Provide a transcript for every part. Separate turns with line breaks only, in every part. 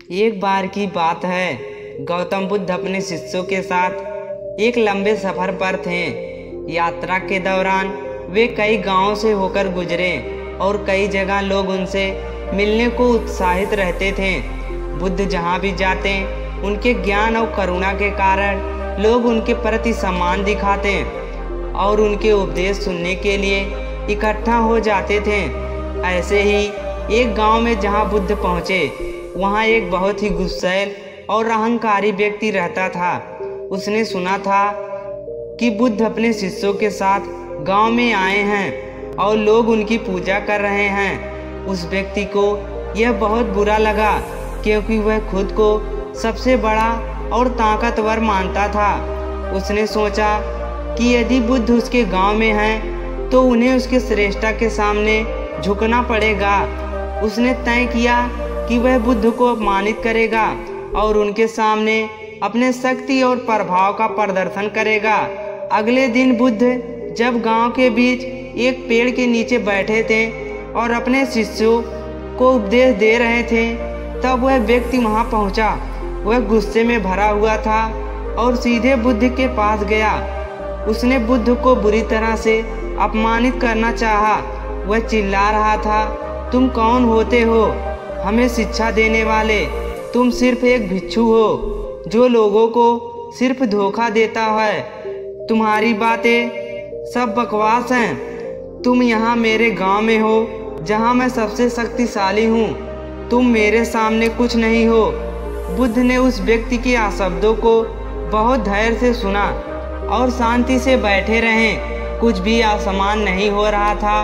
एक बार की बात है, गौतम बुद्ध अपने शिष्यों के साथ एक लंबे सफर पर थे। यात्रा के दौरान वे कई गांवों से होकर गुजरे और कई जगह लोग उनसे मिलने को उत्साहित रहते थे। बुद्ध जहां भी जाते, उनके ज्ञान और करुणा के कारण लोग उनके प्रति सम्मान दिखाते और उनके उपदेश सुनने के लिए इकट्ठा हो जाते थे। ऐसे ही एक गांव में जहां बुद्ध पहुंचे, वहां एक बहुत ही गुस्सैल और अहंकारी व्यक्ति रहता था। उसने सुना था कि बुद्ध अपने शिष्यों के साथ गांव में आए हैं और लोग उनकी पूजा कर रहे हैं। उस व्यक्ति को यह बहुत बुरा लगा, क्योंकि वह खुद को सबसे बड़ा और ताकतवर मानता था। उसने सोचा कि यदि बुद्ध उसके गांव में हैं, तो उन्हें उसके श्रेष्ठता के सामने झुकना पड़ेगा। उसने तय किया कि वह बुद्ध को अपमानित करेगा और उनके सामने अपने शक्ति और प्रभाव का प्रदर्शन करेगा। अगले दिन बुद्ध जब गांव के बीच एक पेड़ के नीचे बैठे थे और अपने शिष्यों को उपदेश दे रहे थे, तब वह व्यक्ति वहां पहुंचा। वह गुस्से में भरा हुआ था और सीधे बुद्ध के पास गया। उसने बुद्ध को बुरी तरह से अपमानित करना चाहा। वह चिल्ला रहा था, तुम कौन होते हो हमें शिक्षा देने वाले? तुम सिर्फ एक भिक्षु हो जो लोगों को सिर्फ धोखा देता है। तुम्हारी बातें सब बकवास हैं। तुम यहाँ मेरे गांव में हो जहाँ मैं सबसे शक्तिशाली हूँ। तुम मेरे सामने कुछ नहीं हो। बुद्ध ने उस व्यक्ति के शब्दों को बहुत धैर्य से सुना और शांति से बैठे रहे। कुछ भी असमान नहीं हो रहा था।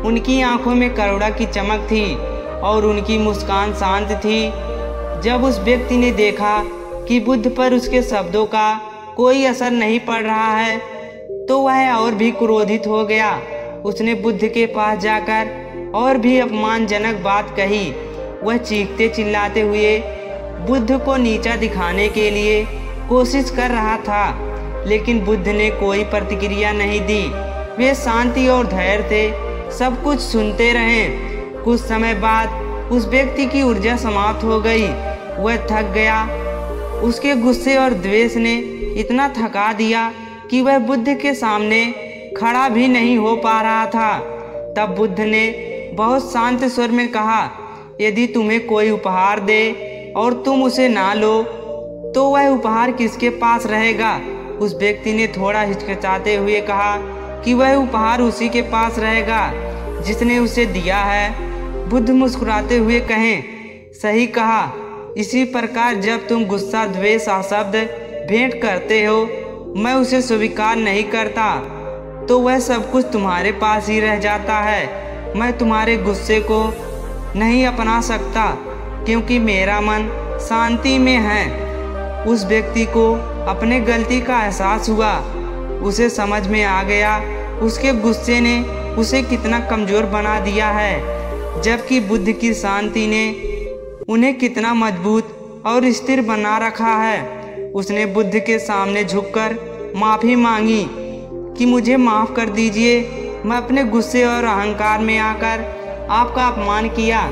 उनकी आंखों में करुणा की चमक थी और उनकी मुस्कान शांत थी। जब उस व्यक्ति ने देखा कि बुद्ध पर उसके शब्दों का कोई असर नहीं पड़ रहा है, तो वह और भी क्रोधित हो गया। उसने बुद्ध के पास जाकर और भी अपमानजनक बात कही। वह चीखते चिल्लाते हुए बुद्ध को नीचा दिखाने के लिए कोशिश कर रहा था, लेकिन बुद्ध ने कोई प्रतिक्रिया नहीं दी। वे शांति और धैर्य से सब कुछ सुनते रहे। कुछ समय बाद उस व्यक्ति की ऊर्जा समाप्त हो गई। वह थक गया। उसके गुस्से और द्वेष ने इतना थका दिया कि वह बुद्ध के सामने खड़ा भी नहीं हो पा रहा था। तब बुद्ध ने बहुत शांत स्वर में कहा, यदि तुम्हें कोई उपहार दे और तुम उसे ना लो, तो वह उपहार किसके पास रहेगा? उस व्यक्ति ने थोड़ा हिचकिचाते हुए कहा कि वह उपहार उसी के पास रहेगा जिसने उसे दिया है। बुद्ध मुस्कुराते हुए कहें, सही कहा। इसी प्रकार जब तुम गुस्सा, द्वेष शब्द भेंट करते हो, मैं उसे स्वीकार नहीं करता, तो वह सब कुछ तुम्हारे पास ही रह जाता है। मैं तुम्हारे गुस्से को नहीं अपना सकता, क्योंकि मेरा मन शांति में है। उस व्यक्ति को अपने गलती का एहसास हुआ। उसे समझ में आ गया उसके गुस्से ने उसे कितना कमज़ोर बना दिया है, जबकि बुद्ध की शांति ने उन्हें कितना मजबूत और स्थिर बना रखा है। उसने बुद्ध के सामने झुककर माफ़ी मांगी कि मुझे माफ़ कर दीजिए, मैं अपने गुस्से और अहंकार में आकर आपका अपमान किया।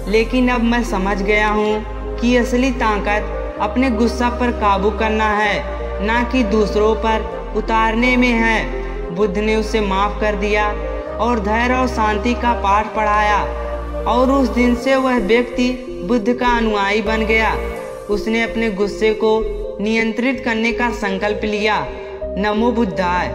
लेकिन अब मैं समझ गया हूँ कि असली ताकत अपने गुस्सा पर काबू करना है, ना कि दूसरों पर उतारने में है। बुद्ध ने उसे माफ़ कर दिया और धैर्य और शांति का पाठ पढ़ाया, और उस दिन से वह व्यक्ति बुद्ध का अनुयायी बन गया। उसने अपने गुस्से को नियंत्रित करने का संकल्प लिया। नमो बुद्धाय।